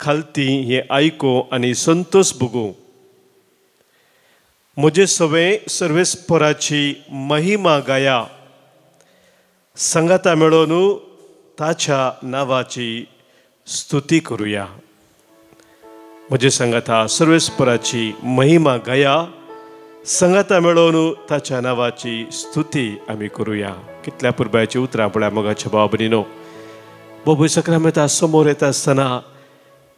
खालती हे आयको आनी संतोष भोगू. म्हजे सवे सर्वेस्पराची महिमा गाया. संगता मेळोन ताच्या नावाची स्तुती करूया. म्हजे संगता सर्वेस्पराची महिमा गाया. संगता मेळोन ताच्या नावाची स्तुती आमी करूया. कितल्या पुरबायची उतरां पळया मोगाच्या भाव भयणीनो. बाबू सक्रामेंता समोर येता आसतना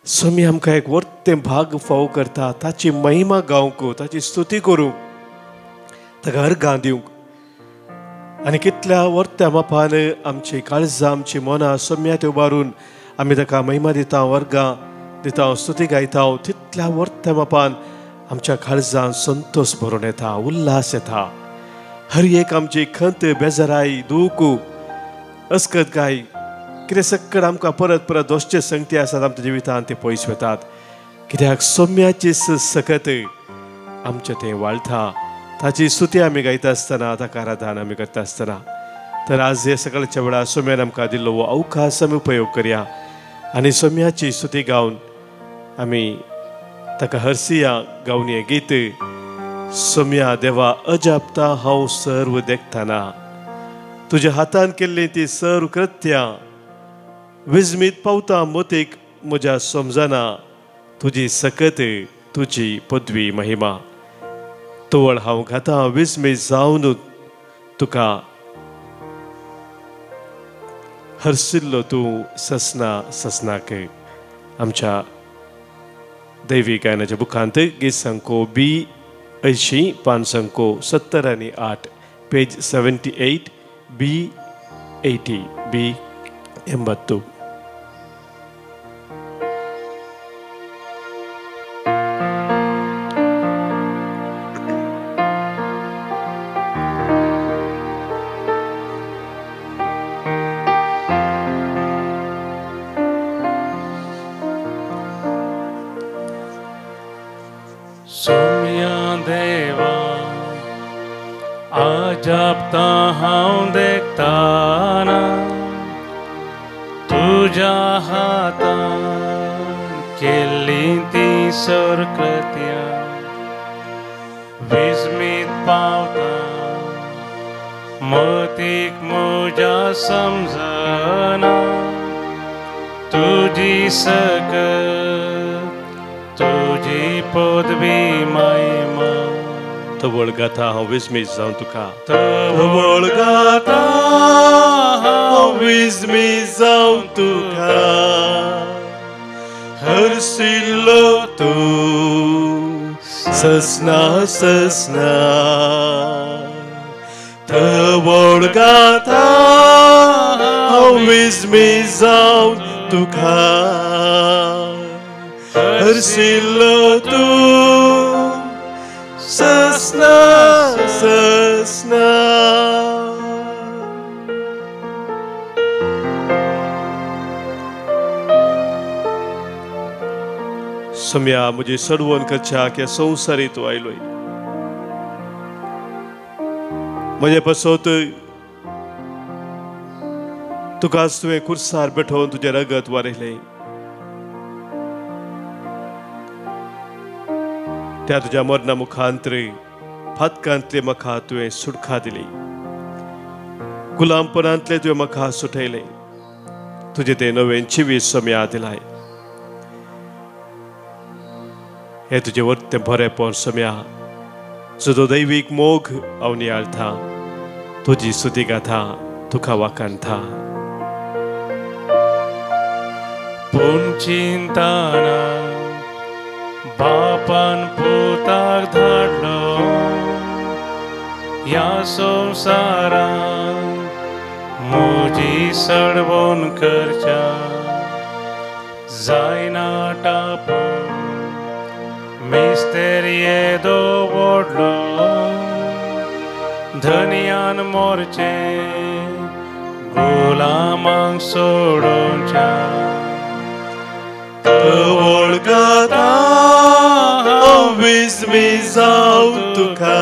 स्वामी आमकां एक वर्तें भाग फावो करता. ताची महिमा गावंक, ताची स्तुती करूंक, ताका अर्गां दिवंक. आनी कितल्या वर्त्या मापान आमची काळजां, आमची मनां सोम्यात उबारून आमी ताका महिमा दिता, वर्गां दिता, स्तुती गायता. तितल्या वर्त्या मापान आमच्या काळजां संतोष भरून येता, उल्हास येता. हर एक आमची खंत, बेजाराई, दूख, अस्कत गाय कितें सक्कड आमकां परत परत दोश्चे संगती आसात आमच्या जिवितांत ते पयस वतात. कित्याक सोम्याची सकत आमचें तें वाळटा. ताची स्तुती आमी गायता आसतना, ताका आराधना आमी करता आसतना. तर आज हे सकाळच्या वेळार सोम्यान आमकां दिल्लो हो अवकाश आमी उपयोग करया आनी सोम्याची स्तुती गावन आमी ताका हरसिया गावन हें गीत. सोम्या देवा अजापता हांव सर्व देखताना, तुज्या हातान केल्लीं ती सर्व कृत्यां विजमीत पावता मतीक म्हज्या समजना. तुजी सकत, तुजी पदवी महिमा. तोवळ हांव घातां विजमीत जावन तुका हरसिल्लो तूं ससना ससनाक. आमच्या दैवी गायनाच्या बुकांत गीत संको B80 पान संको 70 आनी 8 पेज 78 B80 B80. सोम्या देवा अजापता हांव देखताना, तुज्या हातान केल्लीं ती सर्व कृत्यां विजमीत पावता मतीक म्हज्या समजना. तुजी सकत, तुजी पदवी महिमा. तवळ गाता हांव विजमीत जावन तुका. तवळ गाता हांव विजमीत जावन तुका. हरसिल्लो तूं ससना ससना. तवळ गाता हांव विजमीत जावन तुका. हरसिल्लो तूं ससना ससना. सोम्या म्हजी सडवण करच्या की संवसारी तूं आयलोय. म्हजे पासत तुकाच तुवें कुर्सार बेठोवन तुजें रगत वारयलें. त्या तुज्या मरणा मुखांतर फातकांतले म्हाका तुवें सुटका दिली. गुलामपणांतले तुवें म्हाका सुटयलें. तुजें तें नवें जिवीत सोम्या दिलाय. हे तुजें वर्तें बरेंपण सोम्या, तुजो दैवीक मोग हांव नियाळटा. तुजी स्तुती गाता, तुका वाखाणटा. पूण चिंतना बापान पुताक धाडलो ह्या संवसारान म्हजी सडवण करच्या. जायना टापून मिस्तेर येदो व्हडलो, धनयान मोरचे गुलामांक सोडोवच्या. तवळ गाता हांव विजमीत जावन तुका.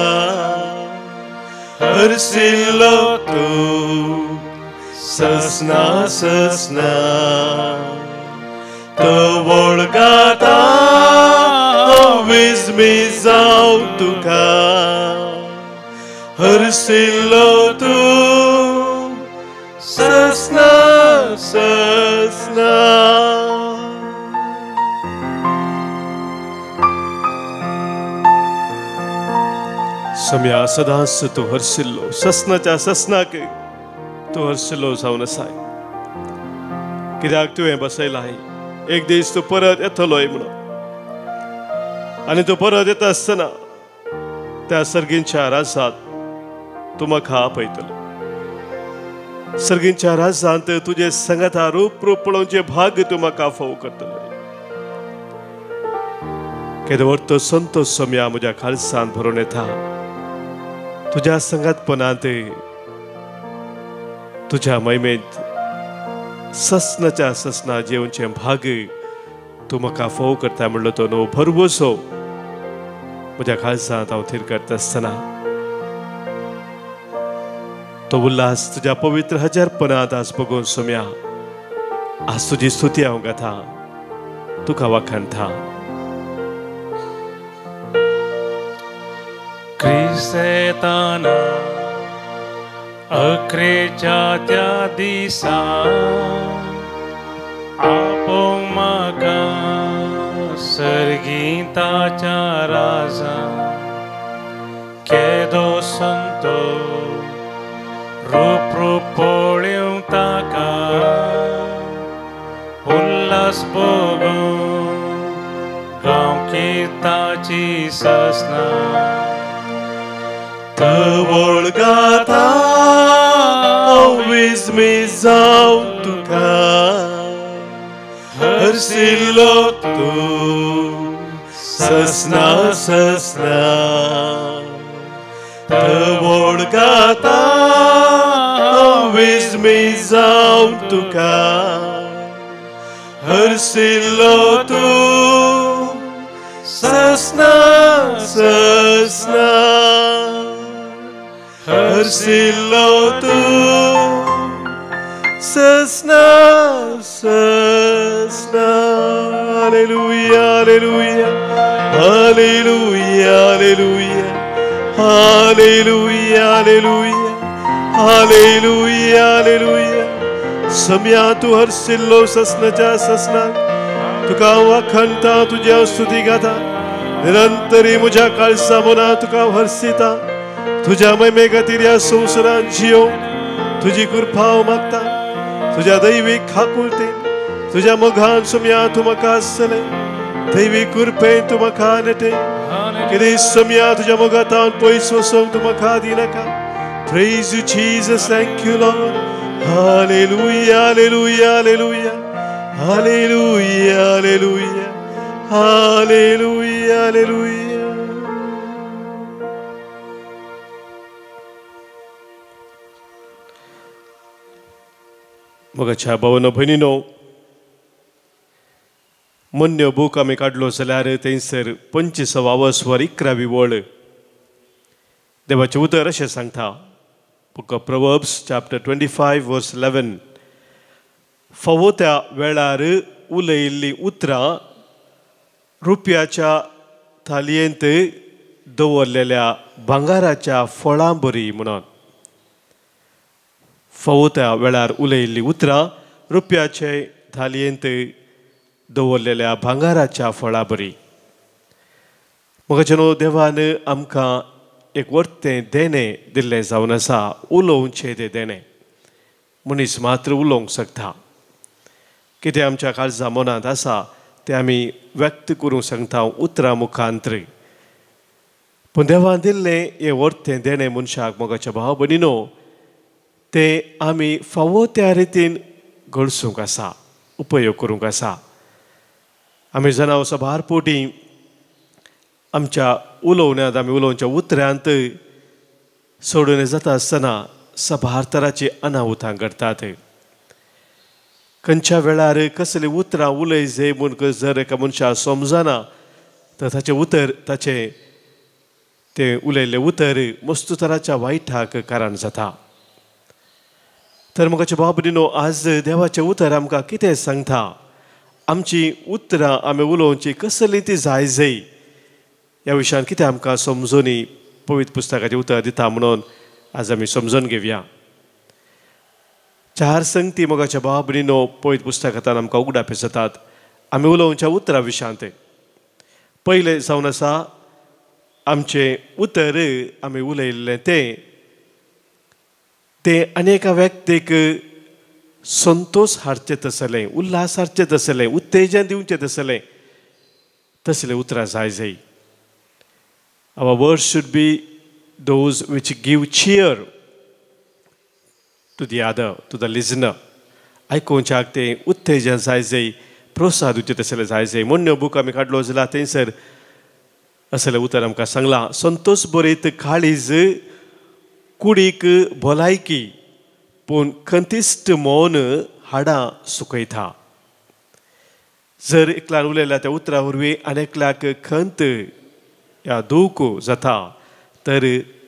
हरसिल्लो तूं ससना ससना. तवळ वळगाता विस्मी जावं तुका हरसिल्लो तू ससना ससना सम्या सदांच तू हरसिल्लो ससनाच्या ससनाक तू हरसिल्लो जावन आसाय कित्याक तुवें बसयलाय एक दीस तू परत येतलोय म्हणून आनी तू परत येता आसतना त्या सर्गींच्या राजांत तू म्हाका आपयतलो सर्गींच्या राजांत तुझे संगता रूप रूप पळोवचे भाग तू म्हाका फावो करतलो केदो व्हरतो संतोष सम्या म्हज्या खालसांत भरून येता तुझ्या संगतपणांत तुझ्या महिमेंत ससनाच्या ससना जेवणचे भाग तू म्हाका फावो करता म्हणलो तो न्हू भरवसो म्हज्या खालसांत हांव थीर करता आसतना तो उल्हास तुझ्या पवित्र हजारपणांत आज बघून सोम्या आज तुझी स्तुती हांव गाता तुका वखणटा क्रिस्ताना अक्रेच्या त्या दिसा आपोवंक म्हाका सर्गीताच्या राजा केदो संतो रूप रूप पळोवंक ताका उल्हास भोगूंक गांवकीताची ससना वळगाता विस्मी जावं तुका हरसिल्लो तू ससना ससना वळगाता विस्मी जावं तुका हरसिल्लो तू ससना ससना हरसिल्लो तू ससना ससना hallelujah hallelujah hallelujah hallelujah hallelujah hallelujah hallelujah hallelujah सम्या तू हरसिल्लो ससनाच्या ससनाक तुका वखणटा तुझ्या स्तुती गाता निरंतरी म्हज्या काळसा मना तुका हरसिता तुझ्या महिमे खातीर ह्या संवसारांत जियो तुझी कृपा हांव मागता तुझ्या दैवीक खाकुलतेन तुझ्या मोगान सम्या तू म्हाका आसतले दैवीक कृपेन तू म्हाका नेटे कितें सम्या तुझ्या मोगांतान पयस वचोंक तू म्हाका दिनाका praise you Jesus thank you Lord hallelujah hallelujah hallelujah hallelujah hallelujah hallelujah hallelujah मोगाच्या भावनो भयणीनो मन्य बूक आमी काडलो जाल्यार थंयसर 25वा स्वर 11वी वळ देवाचें उतर अशें सांगता बुक ऑफ प्रोवर्ब्स चॅप्टर 25 वर्स 11 फावो त्या वेळार उलयिल्लीं उतरां रुपयाच्या थालयेंत दवरलेल्या भांगाराच्या फळां बरी म्हणून फावो त्या वेळार उलयिल्लीं उतरां रुपयाचे थालयेंत दवरलेल्या भांगाराच्या फळां बरी मोगाचेनो देवान आमकां एक वर्तें देणें दिल्लें जावन आसा उलोवचें तें देणें मनीस मात्र उलोवंक शकता कितें आमच्या काळजा मनांत आसा तें आमी व्यक्त करूंक शकता उतरां मुखांतर पूण देवान दिल्लें हें वर्तें देणें मनशाक मोगाच्या भाव भयणीनो तें आमी फावो त्या रितीन घडसूंक आसा उपयोग करूंक आसा आमी जाणां सभार पोटी आमच्या उलोवण्यांत आमी उलोवच्या उतरांत सोडून जाता आसतना सभार तरांची अनाहुतां घडटात खंयच्या वेळार कसलीं उतरां उलय जे म्हूण जर एका मनशाक समजना तर ताचें उतर ताचें तें उलयल्लें उतर मस्त तराच्या वायटाक कारण जाता तर म्हाका बाबडीनो आज देवाचें उतर आमकां कितें सांगता आमची उतरां आमी उलोवची कसली ती जाय जाय ह्या विशयान कितें आमकां समजोनी पवित्र पुस्तकाचें उतर दिता म्हणून आज आमी समजून घेवया. 4 संगती मोगाच्या भावा भयणीनो पवित्र पुस्तकांतल्यान आमकां उगडाप जातात. आमी उलोवच्या उतरां विशयांत पयलें जावन आसा आमचें उतर आमी उलयल्लें तें अनेका व्यक्तीक संतोष हाडचें आसलें, उल्हास हाडचें आसलें, उत्तेजन दिवचें आसलें. तसलें उतरां जाय जाय. Our words should be those which give cheer to the other, to the listener. आयकोवच्याक तें उत्तेजन जाय जाय, प्रोत्साह दिवचें तसलें जाय जाय. म्हणून बूक आमी काडलो जाल्यार थंयसर असलें उतर आमकां सांगलां. संतोष बरयत काळीज कुडीक भलायकी पूण खंतिश्ट मौन हाडां सुकयता. जर एकल्यान उलयल्या त्या उतरा वरवीं आनेकल्याक खंत या दूख जाता तर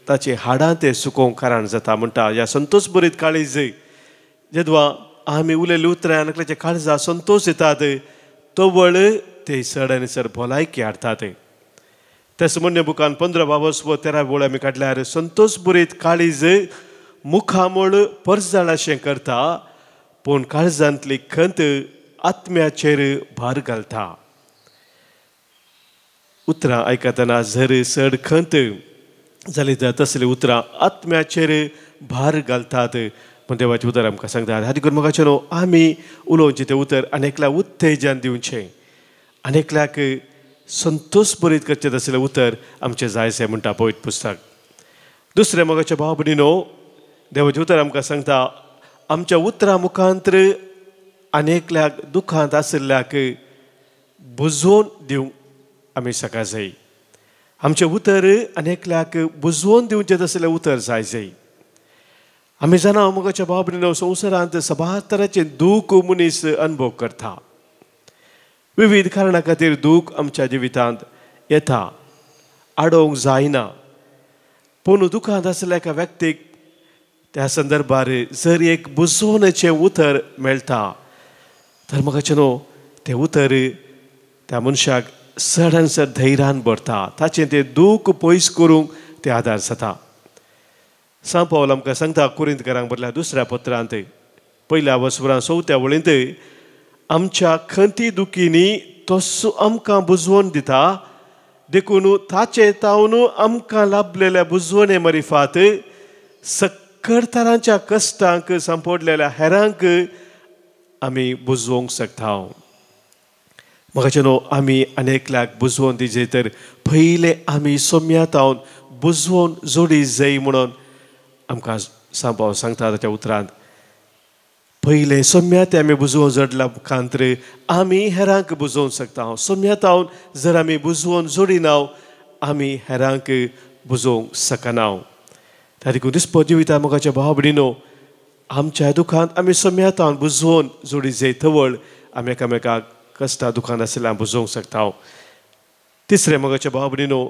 ताची हाडां ते सुकोवंक कारण जाता म्हणटा. ह्या संतोष बरयत काळीज जेदवा आमी उलयल्ली उतरां आनेकल्याच्या काळजां संतोष येतात तवळ ते चड आनी चड भलायकी हाडटात. तेच म्हणणे बुकान 15 बाबस व 13 बोळ आमी काडल्यार संतोष बरयत काळीज मुखामळ परजळाशें करता पूण काळजांतली खंत आत्म्याचेर भार घालता. उतरां आयकतना जर चड खंत जाली तर तसलीं उतरां आत्म्याचेर भार घालतात म्हण देवाचें उतर आमकां सांगता. हाती करून म्हाका न्हू आमी उलोवचें तें उतर अनेकल्याक उत्तेजन दिवचें, अनेकल्याक संतोष बरयत करचें तसलें उतर आमचें जायचें म्हणटा पवित्र पुस्तक. दुसरें मोगाच्या भाव भयणीनो देवाचें उतर आमकां सांगता आमच्या उतरां मुखांतर अनेकल्याक दुखांत आशिल्ल्याक बुजोवन दिवंक आमी सका जाय. आमचें उतर अनेकल्याक बुजोवन दिवचें तसलें उतर जाय जाय. आमी जाणा मोगाच्या भाव भयणीनो संवसारांत सभा तरांचें दूख मनीस अनुभव करता. विविध कारणां खातीर दूख आमच्या जिवितांत येता, आडोवंक जायना. पूण दुखांत आसलेल्या एका व्यक्तीक त्या संदर्भार जर एक बुजोवनेचें उतर मेळटा तर म्हाका न्हू तें उतर त्या मनशाक चड आनी चड धैर्यान भरता. ताचें तें दूख पयस करूंक तें आदार जाता. सांत पावल आमकां सांगता कुरिंतकारांक बरयल्या 2 पत्रांत 1 वसवरां 4 वळींत आमच्या खंती दुखींनी तसो आमकां बुजवण दिता देखून ताचे तावन आमकां लाभलेल्या बुजवणे मरिफात सक्कड तरांच्या कश्टांक सांपडलेल्या हेरांक आमी बुजवंक शकता. म्हाका न्हू आमी अनेकल्याक बुजवण दिजे तर पयले आमी सोम्यात हांव बुजवण जोडी जाय म्हणून आमकां सांत पावल सांगता ताच्या उतरांत. पयले सोम्यात आमी बुजवण जोडल्या मुखांतर आमी हेरांक बुजोवंक शकता. सोम्यात हांव जर आमी बुजवण जोडिना आमी हेरांक बुजोवंक शकना. त्या देखून दिसपो जिवितांत मोगाच्या भाव भयणीनो आमच्या दुखांत आमी सोम्यात हांव बुजवण जोडी जाय थवळ आमी एकामेकाक कश्टां दुखांत आशिल्ल्यान बुजोवंक शकता. तिसरें मोगाच्या भाव भयणीनो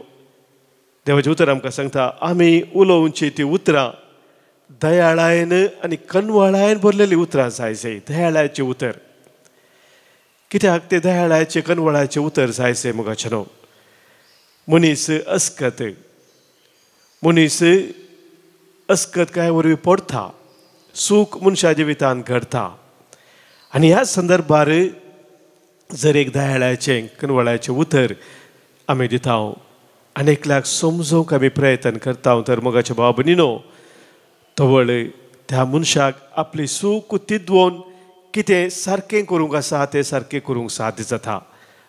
देवाचें उतर आमकां सांगता आमी उलोवची ती उतरां दयाळायेन आनी कनवळायेन भरलेलीं उतरां जाय जाय. दयाळाचें उतर कित्याक तें दयाळाचें कनवळाचें उतर जायचें मोगाचें न्हू. मनीस अस्कत कांय वरवीं पडटा, सूख मनशा जिवितांत घडटा आनी ह्या संदर्भार जर एक दयाळाचें कनवळाचें उतर आमी दिता अनेकल्याक समजोवंक आमी प्रयत्न करता तर मोगाच्या भाव भयणीनो तवळ त्या मनशाक आपली सूख तिदवून कितें सारकें करूंक आसा तें सारकें करूंक साध्य जाता.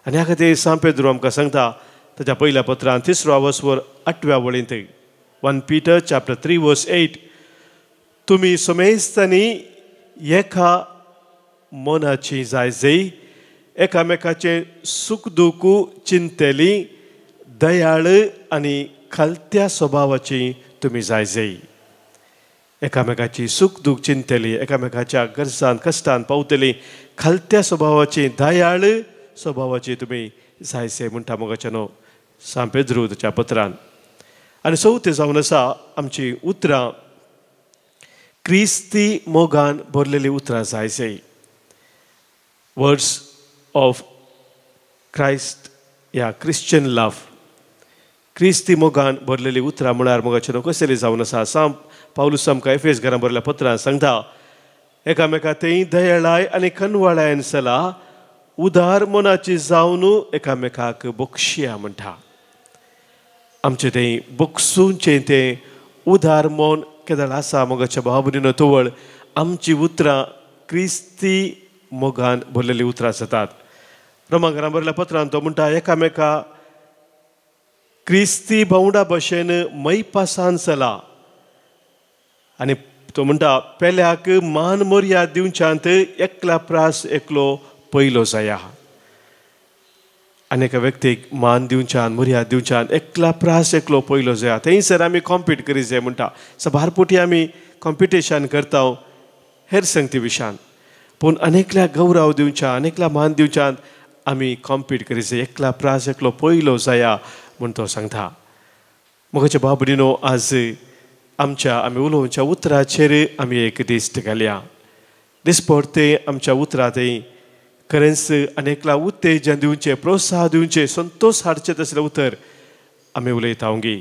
आनी ह्या खातीर सांत पेद्रो आमकां सांगता ताच्या पयल्या पत्रांत 3 वसवर 8 वळींत 1 Peter chapter 3 verse 8 तुमी समेस्तांनी एका मनाची जाय जाय, एकामेकाचें सुख दूख चिंतेली, दयाळ आनी खालत्या स्वभावाची तुमी जाय जाय. एकामेकाची सुख दूख चिंतेली, एकामेकाच्या गरजांत कश्टांत पावतली, खालत्या स्वभावाची दयाळ स्वभावाची तुमी जायसे म्हणटा मोगाचें न्हू सांत पेद्रो ताच्या पत्रांत. आनी चवथें जावन आसा आमची उतरां क्रिस्ती मोगान भरलेलीं उतरां जाय जाय. वर्ड्स ऑफ क्रायस्ट या क्रिश्चन लव क्रिस्ती मोगान भरलेली उतरां म्हळ्यार मोगाचें कसली जावन आसा. पावलूस आमकां एफेस घरां बरयल्या पत्रांत सांगता एकामेका तेय दयाळाय आनी कनवाळायन चला उदार मनाची जावन एकामेकाक बक्षया म्हणटा. आमचें तें बक्षूंचें तें उदार मन केदळ आसा मोगाच्या भाव भयणीनो तोवळ आमची उतरां क्रिस्ती मोगान भरलेली उतरां जातात. रोमां घरां बरयल्या पत्रांत तो म्हणटा एकामेका क्रिस्ती भावंडा भशेन मैपासान चला आनी तो म्हणटा पेल्याक मान मर्याद दिवच्यांत एकला प्रास एकलो पयलो जाया. आनी एका व्यक्तीक मान दिवच्यान मर्याद दिवच्यान एकला प्रास एकलो पयलो जाया. थंयसर आमी कॉम्पीट करीत जाय म्हणटा. सभारपोटी आमी कॉम्पिटिशन करता हेर संगती विशयान पूण अनेकल्याक गौरव दिवच्यान अनेकल्या मान दिवच्यान आमी कॉम्पीट करीत जाय. एकला प्रास एकलो पयलो जाया म्हूण तो सांगता. मोगाच्या भाव भयणीनो आज आमी उलोवच्या उतराचेर आमी एक दिश्ट घालया. दिसपडते आमच्या उतरांत खरेंच अनेकला उत्तेजन दिवचें प्रोत्साह दिवचें संतोश हाडचें तसलें उतर आमी उलयता गी.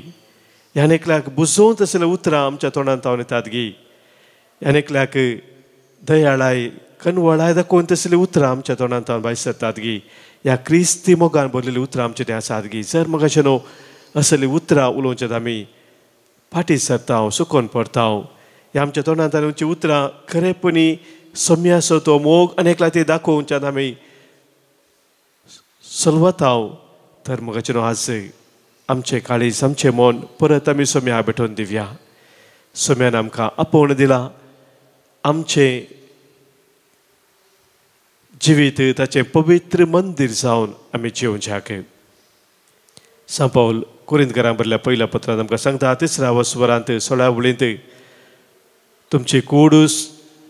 ह्या अनेकल्याक बुजोवन तसलें उतरां आमच्या तोंडांत तावन येतात गी. अनेकल्याक दयाळाय कनवळाय दाखोवन तसलीं उतरां आमच्या तोंडांत तावन भायर सरतात गी. ह्या क्रिस्ती मोगान भरलेलीं उतरां आमचें तें आसात गी. जर मोगाचें न्हू असलीं उतरां उलोवचें आमी फाटीं सरता सुकोन पडटा. ह्या आमच्या तोंडांत आमचीं उतरां खरेपणी सोम्य आसो तो मोग अनेकला ती दाखोवच्यान आमी चलवता तर मोगाचें न्हू आज आमचें काळीज आमचें मन परत आमी सोम्या भेटोवन दिवया. सोम्यान आमकां आपोवण दिलां. आमचें जिवीत ताचें पवित्र मंदीर जावन आमी जिवच्याक. सा पावल कोरिंथकारांक बरयल्या पयल्या पत्रांत आमकां सांगता 3 वसवरांत 16 वळींत तुमची कूडूस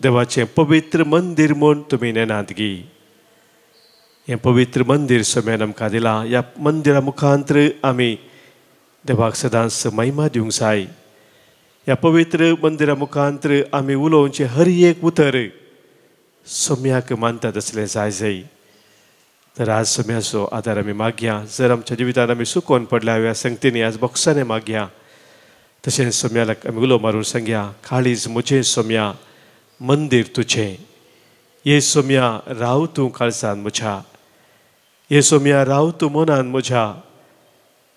देवाचें पवित्र मंदीर म्हूण तुमी नेनात गी. हें पवित्र मंदीर सोम्यान आमकां दिलां. ह्या मंदिरा मुखांतर आमी देवाक सदांच महिमा दिवंक जाय. ह्या पवित्र मंदिरा मुखांतर आमी उलोवचें हर एक उतर सोम्याक मानता तसलें जाय. तर आज सोम्याचो आदार आमी मागया. जर आमच्या जिवितांत आमी सुकोन पडल्या ह्या संगतींनी आज बोक्सांनी मागया. तशेंच सोम्याक आमी उलो मारून सांगया काळीज म्हजें सोम्या मंदीर तुजें. ये सोम्या राव तूं काळजान म्हज्या. ये सोम्या राव तूं मनान म्हज्या.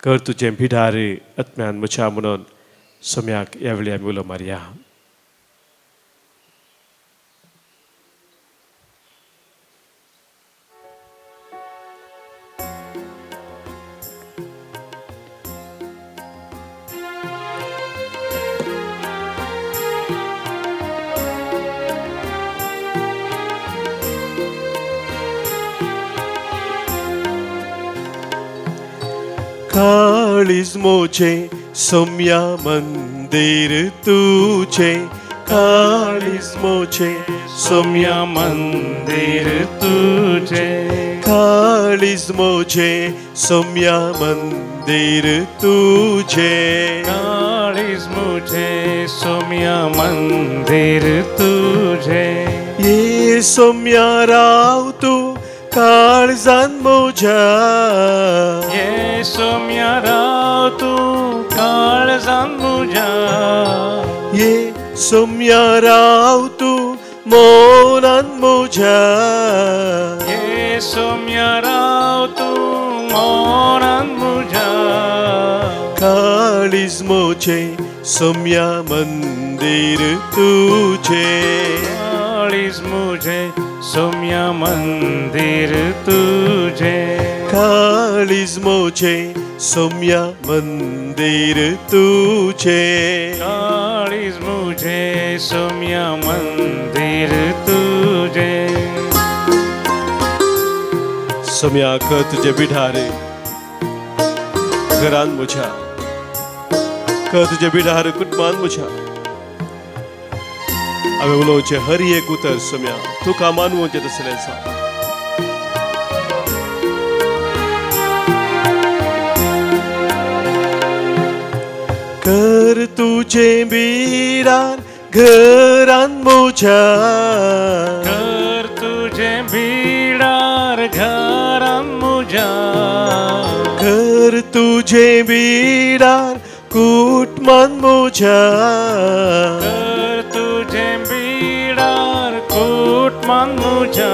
कर तुजें भिडार आत्म्यान म्हज्या म्हणून सोम्याक ह्या वेळी आमी उलो मारया. काळीज मोजें सोम्या मंदीर तुजें. काळीज मोजें सोम्या मंदीर तुजें. काळीज मोजें सोम्या मंदीर तुजें. काळीज मोजें सोम्या मंदीर तुजें. ये सोम्या राव तूं काळजान म्हज्या. ये सोम्या राव तूं काळजान म्हज्या. ये सोम्या राव तूं मोनान म्हज्या. ये सोम्या राव तूं मोनान म्हज्या. काळीज मोजें सोम्या मंदीर तुजें. काळीज मोजें सोम्या मंदीर तुजें. काळीज मोजें सोम्या मंदीर तुजें. काळीज मोजें सोम्या मंदीर तुजें. सोम्याक तुजे बिडार घरान म्हज्या. तुजे बिडार कुटुंबान म्हज्या. हांवें उलोवचें हर एक उतर सोम्या तुका मानवचें तसलें आसा. कर तुजें बिडार घरान म्हज्या. कर तुजें बिडार घरान म्हज्या घर तुझे बिडार कुटुंबान म्हज्या घर तुझे बिडार कुटुंबान म्हज्या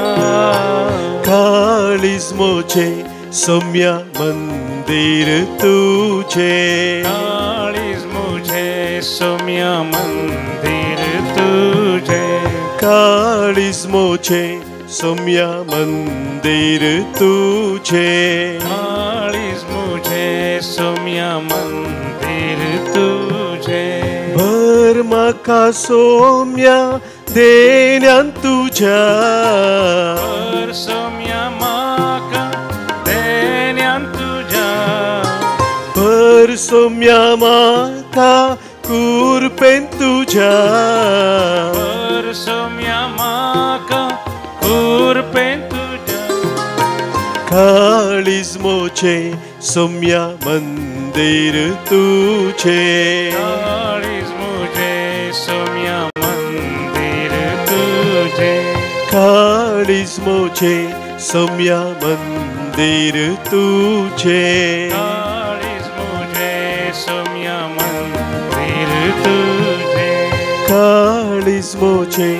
काळीज म्हजे सौम्या मंदिर तुझे काळीज म्हजे सौम्या मंदिर तुझे काळीज म्हजे सौम्या मंदिर तुझे काळीज म्हजे सौम्या मंदिर तुझे भर म्हाका सौम्या देण्यान तुझ्या भर सौम्या म्हाका देण्यान तुझ्या भर सौम्या म्हाका कुरपेन तुझ्या भर सौम्या म्हाका कुरपेन तुझ्या काळीज म्हजे सौम्या मंदिर तुझे काळीज म्हजे सौम्या मंदिर तुझे काळीज म्हजे सौम्या मंदिर तुझे काळीज म्हजे सौम्या मंदिर तुझे काळीज म्हजे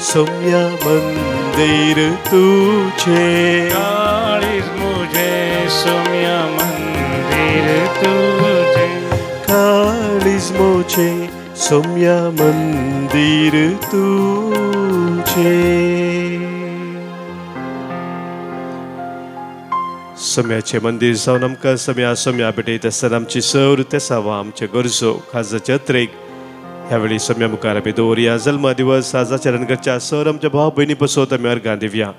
सौम्या मंदिर तुझे काळीज म्हजे सौम्या मंदिर तुझे काळीज म्हजे सौम्या मंदिर तुझे सौम्याचे मंदिर जावन आमकां सौम्या भेटयत आसतना आमची सर तेसावा आमचे गरजो खाजाचे अत्रेक ह्या वेळी सौम्या मुखार आमी दवरया जल्म दिवस आज आचरण करच्या सर आमच्या भाव भयणी पसोत आमी अर्गां दिवया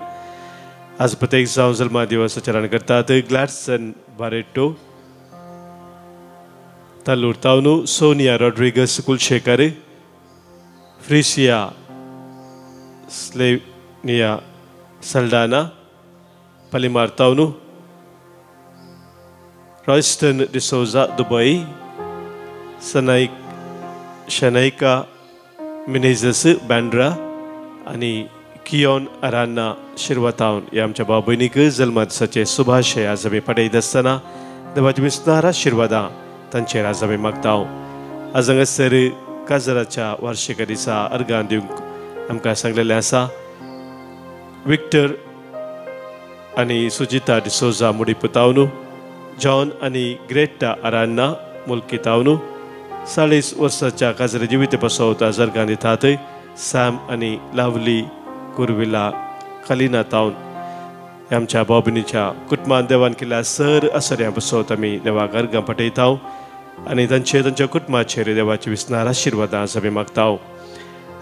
आज प्रत्येक जावं जल्मा दिवस आचरण करतात ग्लॅडसन बारेटो तालूर तावनू सोनिया रॉड्रिगस कुलशेकर फ्रिसिया स्लेनिया सल्डाना पलिमार तावनू रॉयस्टन डिसोजा दुबई शनाइका मिनेजस बँड्रा आणि कियोन अरान्ना शिरवातावन या आमच्या भाव भयणीक जल्मा दिसाचे शुभाशय आज आमी पडयत आसतना देवाची विस्तार आशिर्वादां तांचेर आज आमी मागताव आज हांगासर काजराच्या वार्षिका दिसा अर्गां दिवंक आमकां सांगलेलें आसा विक्टर आनी सुजिता डिसोजा मुडीपुतावनू जॉन आनी ग्रेटा अरान्ना मुल्कितावनू 40 वर्साच्या काजर जिवीत पासोत आज अर्गां दितात सॅम आनी लावली कुर्विला कालिना तावन आमच्या भाव भयणीच्या कुटुंबान देवान केल्या सर आसऱ्यां पासोत आमी देवाक अर्गां पठयताव आनी तांच्या कुटुंबाचेर देवाची विस्तार आशिर्वादां आज आमी मागताव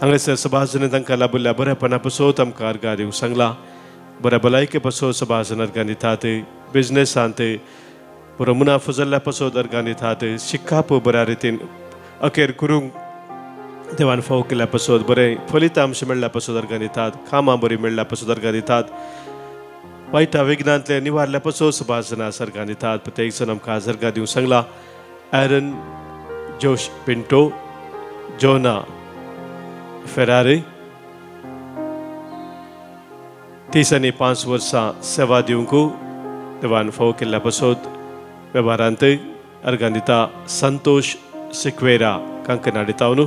हांगासर सभाजन तांकां लाभिल्ल्या बऱ्यापणा पासोत आमकां अर्गां दिवंक सांगला बऱ्या भलायके पासोत सभाजन अर्गां दितात बिजनेसांत बरो मुनाफो जाल्ल्या पासोत अर्गां दितात शिक्षाप बऱ्या रितीन अखेर करूंक देवान फाव केल्ल्या पासोत बरें फलितांश मेळ्ळ्या पासोत अर्गां दितात कामां बरीं मेळ्ळ्या पासोत अर्गां दितात वायटा विघ्नांतले निवारल्या पासोत सभाजना अर्गां दितात प्रत्येक जण आमकां आज अर्गां दिवंक सांगला एरन जोश पिंटो जोना फेरारी 30 आनी 5 वर्सां सेवा दिवंक देवान फाव केल्ल्या पासोत वेव्हारांत अर्गां दिता संतोष सिक्वेरा कांकना दितावनू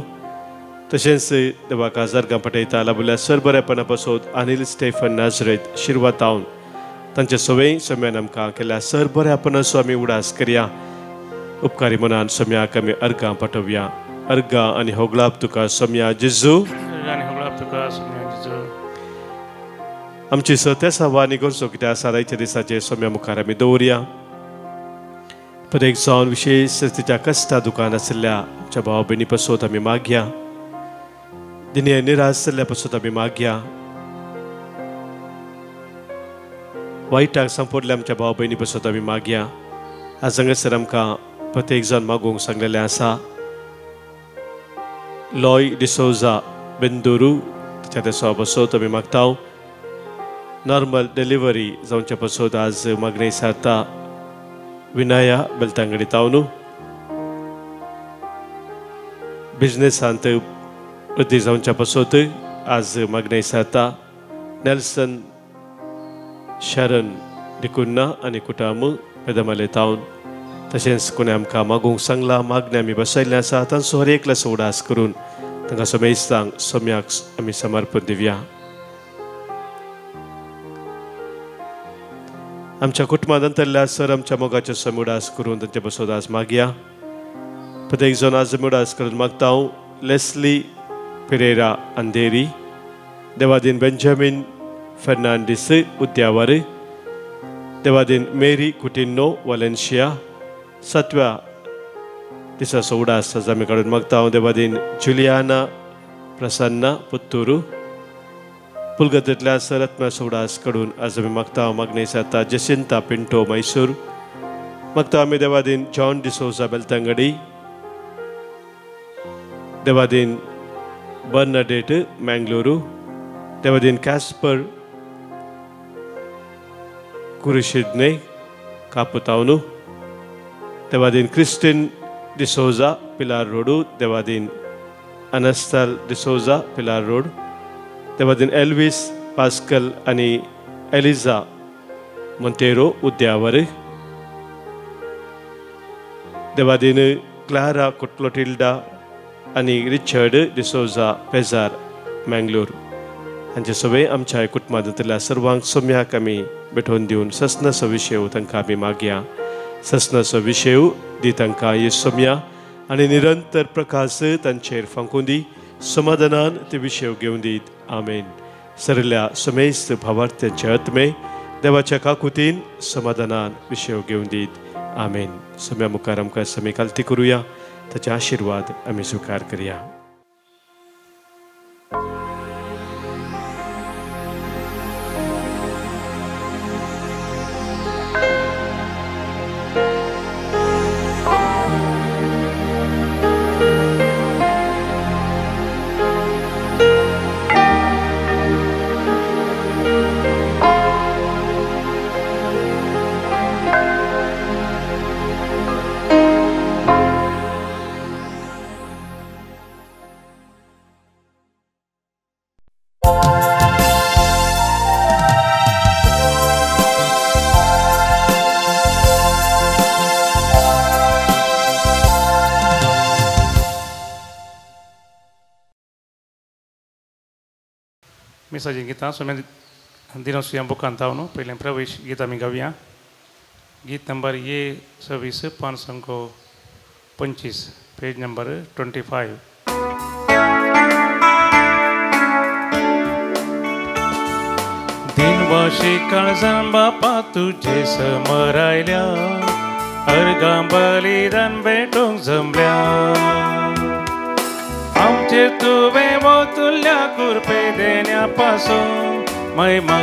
तशेंच देवाक आज अर्गां पठयता लाभिल्ल्या सर बरेपणा पासोत अनिल स्टेफन नाझरेत शिरवातावन तांचे सवय सौम्यान आमकां केल्या सर बरेपणाचो आमी उडास करया उपकारी मनान सौम्याक आमी अर्गां पाठोवया अर्गां आनी होगलाप तुका सौम्या जेजू आमची सत्यासा वाणी गरजो कित्याक आसा आयच्या दिसाचे सौम्या मुखार आमी दवरया प्रत्येक जावन विशेष तिच्या कश्टा दुकान आशिल्ल्या आमच्या भाव भयणी पासोत आमी मागया दिने निराश जाल्ल्या पासोत आमी मागया वायटाक संपडल्या आमच्या भाव भयणी पासोत आमी मागया आज हांगासर आमकां प्रत्येक जाण मागोवंक सांगलेलें आसा लॉय डिसोजा बेंदुरू तिच्या देसा पासोत आमी मागताव नॉर्मल डिलिव्हरी जावचे पासोत आज मागणी सारता विनाया बेलतांगडी तावनू बिजनेसांत वृद्धी जावच्या पासोत आज मागणी सारता नेल्सन शरण दिकुन्ना आनी कुटाम पेदमाले तावन तशेंच कोणी आमकां मागूंक सांगला मागणी आमी बसयल्ले आसा तांचो हर एकलो उडास करून तांकां सोमेस्तांक सोम्याक आमी समर्पण दिवया. आमच्या कुटुंबांत अंतरल्या सर आमच्या मोगाचे समुडास करून तांचे बसोदास मागया. प्रत्येक जण आज उडास करून मागता हांव लेस्ली पेरेरा अंधेरी, देवादीन बेंजामिन फर्नांडीस उद्यावर, देवादीन मेरी कुटिन्नो वालेन्शिया 7व्या दिसाचो उडास आज आमी काडून मागता हांव देवादीन जुलियाना प्रसन्ना पुत्तूरू, पुलगतेंतल्या सर आत्म्याचो उडास काडून आज आमी मागता हांव मागणी जाता जसिंता पिंटो मैसूर, मागता आमी देवादीन जॉन डिसोजा बेलतंगडी, देवादीन बर्नाडेट मंगळूरू, देवादीन कॅस्पर कुरुशिदने कापुतावनु, देवादीन क्रिस्टिन डिसोजा पिलार रोडू, देवादीन अनस्ताल डिसोजा पिलार रोड, देवादीन एल्विस पास्कल आनी एलिजा मोंतेरो उद्यावर, देवादीन क्लारा कुटलोटिल्डा आनी रिचर्ड डिसोजा पेजार मंगळूर हांचे सगळे आमच्या कुटुंबांतल्या सर्वांक सोम्याक आमी भेटोवन दिवन सस्नसो विशय तांकां आमी मागया. सस्नसो विशय दी तांकां हे सोम्या आनी निरंतर प्रकाश तांचेर फांकून दी, समाधानान ते विशय घेवन दीत. आमेन. सरल्या समेस्त भावार्थ्यांचे आत्मे देवाच्या काकुतीन समाधानान विशय घेवन दीत. आमेन. सोम्या मुखार आमकां समी कालती करुया, ताचे आशिर्वाद आमी स्वीकार करया. मिसाची गितां सोम्या दिना सुयां बुकांतावनो पहिले प्रवेश गीत आमी गावया. गीत नंबर ये 26 525 पेज नंबर 25. दिनवाशी काळजान बापा तुझे समोर आयल्या, अर्गां बलिदान भेटोंक जमल्या, आमचे तुवें वतुल्ल्या कुरपे देण्या पासून महिमा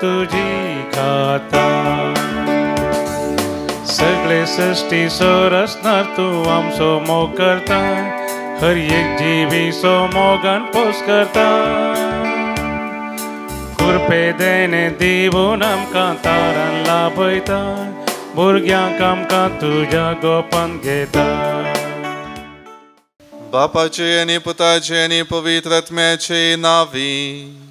तुजी गाता. सगळे सृष्टी सोर असणार तूं आमचो मोग करता, हर एक जिवीचो मोगान पोस करता. कुरपे देणे दिवून आमकां तारण लाभयता, भुरग्यांक आमकां तुज्या गोपान घेता. बापाचे आनी पुताचे आनी पवित्र आत्म्याचे नावी.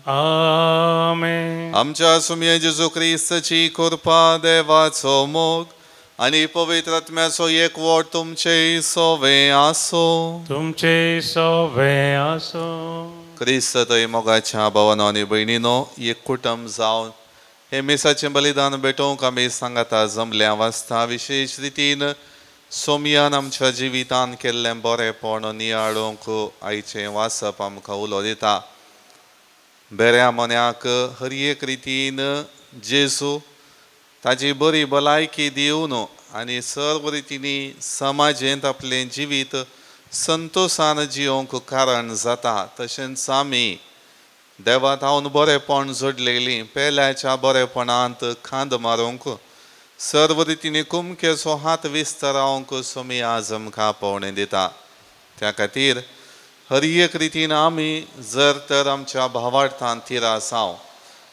आमेन. आमच्या सुम्ये जेजू क्रिस्ताची कृपा, देवाचो मोग आनी पवित्र आत्म्याचो एकवट तुमचे सोवे आसो. तुमचे सोवे आसो. क्रिस्त थंय मोगाच्या भावानो आनी भयणीनो एक कुटुंब जावन हे मिसाचें बलिदान भेटोवंक आमी सांगाता जमल्या वाचता. विशेष रितीन सोमयान आमच्या जिवितान केल्लें बरेंपण नियाळोवंक आयचें वाचप आमकां उलो दिता. बऱ्या मन्याक हर एक रितीन जेजू ताची बरी भलायकी दिवन आनी सर्व रितीनी समाजेंत आपलें जिवीत संतोशान जियोंक कारण जाता. तशेंच आमी देवात हांवन बरेंपण जोडलेलीं पेल्याच्या बरेपणांत खांद मारूंक सर्व रितीनी कुमकेचो हात विस्तारावंक सोमी आज आमकां पावणें दिता. त्या खातीर हर एक रितीन आमी जर तर आमच्या भावार्थान तिरासांव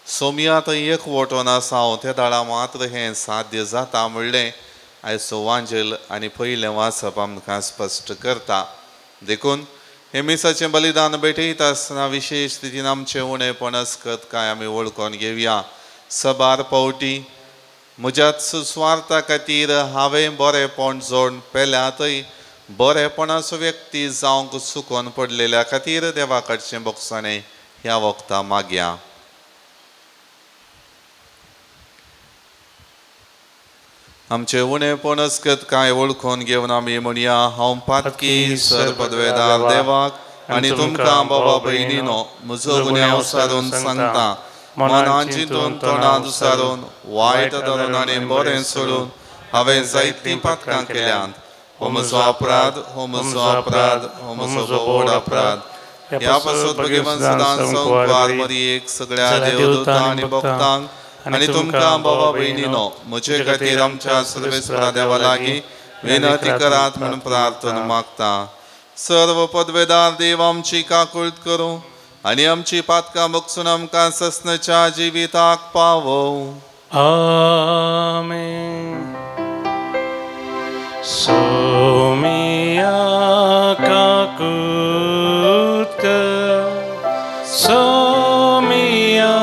सोमयात एकवटून आसांव त्या दाळा मात्र हें साध्य जाता म्हणलें आयचो वांजेल आनी पयलें वाचप आमकां स्पश्ट करता. देखून हे मिसाचें बलिदान भेटयता आसतना विशेश रितीन आमचें उणेपण आसकत काय आमी वळखून घेवया. सबार पावटी म्हज्याच सुस्वार्था खातीर हांवें बरेपण जोड पेल्यातय बरेपणाचो व्यक्ती जावंक चुकोवन पडलेल्या खातीर देवा कडचें बोगसाणें ह्या वखदां मागया. आमचे उणेपण अस्कतकाय वळखून घेवन आमी म्हणया, हांव पातकी सर पदवेदार देवाक आनी तुमकां बाबा भयणीनो म्हजो गुन्यांव सारून सांगता. मनान चिंतून तोंडान उसारून वायट धरून आनी बरें सोडून हांवें जायतीं पातकां केल्यांत. हो म्हजो अपराध, हो म्हजो अपराध, हो म्हजो व्हड अपराध. ह्या पासून भगवान सदांच संकवार मरयेक सगळ्या देवदूतां आनी भक्तांक आनी तुमकां बाबा भयणीनो म्हजे खातीर आमच्या सर्वेस्परा देवा लागीं विनंती करात म्हणून प्रार्थना मागता. सर्व पदवेदार देव आमची काकूळट करूं आनी आमची पातकां बगसून आमकां ससनाच्या जिविताक पावों. आमेन. सोमिया काकूट सोमिया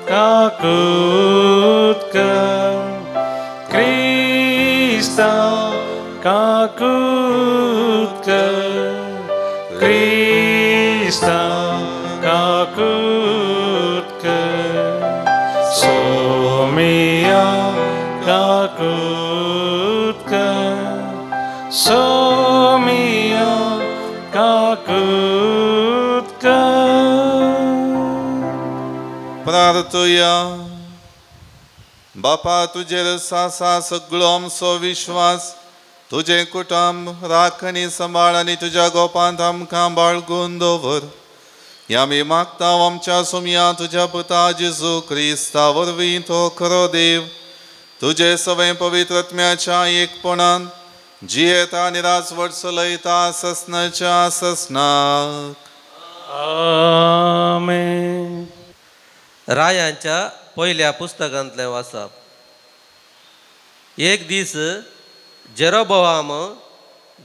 काकूट क्रिस्ता काकूट क्रिस्ता काकूट सोमिया काकूट सोमिया काकूट. प्रार्थुया. बापा तुजेर आसा सगळो आमचो विश्वास. तुजें कुटुंब राख आनी सांबाळ आनी तुज्या गोपांत आमकां बाळगून दवर. ह्या आमी मागता आमच्या सोमया तुज्या पुता जेजू क्रिस्ता वरवीं तो खरो देव तुजे सवय पवित्र आत्म्याच्या एकपणान जियेता आनी राजवट चलयता ससनाच्या ससनाक. आमेन. रायांच्या पयल्या पुस्तकांतलें वाचप. एक दीस जेरोबोआम